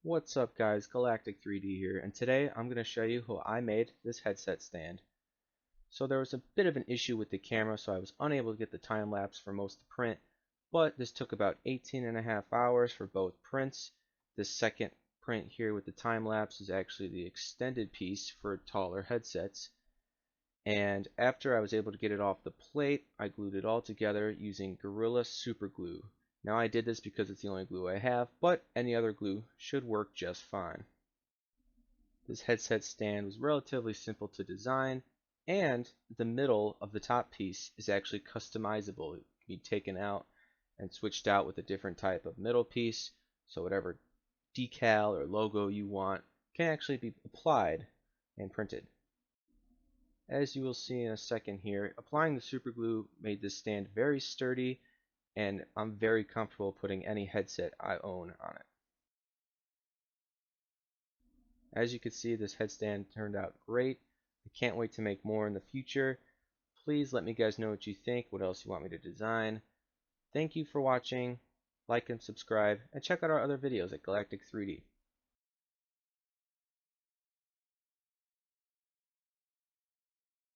What's up guys, Galactic 3D here, and today I'm going to show you how I made this headset stand. So there was a bit of an issue with the camera, so I was unable to get the time lapse for most of the print, but this took about 18.5 hours for both prints. This second print here with the time lapse is actually the extended piece for taller headsets. And after I was able to get it off the plate, I glued it all together using Gorilla Super Glue. Now I did this because it's the only glue I have, but any other glue should work just fine. This headset stand was relatively simple to design, and the middle of the top piece is actually customizable. It can be taken out and switched out with a different type of middle piece, so whatever decal or logo you want can actually be applied and printed. As you will see in a second here, applying the super glue made this stand very sturdy, and I'm very comfortable putting any headset I own on it. As you can see, this headstand turned out great. I can't wait to make more in the future. Please let me guys know what you think, what else you want me to design. Thank you for watching. Like and subscribe, and check out our other videos at Galactic 3D.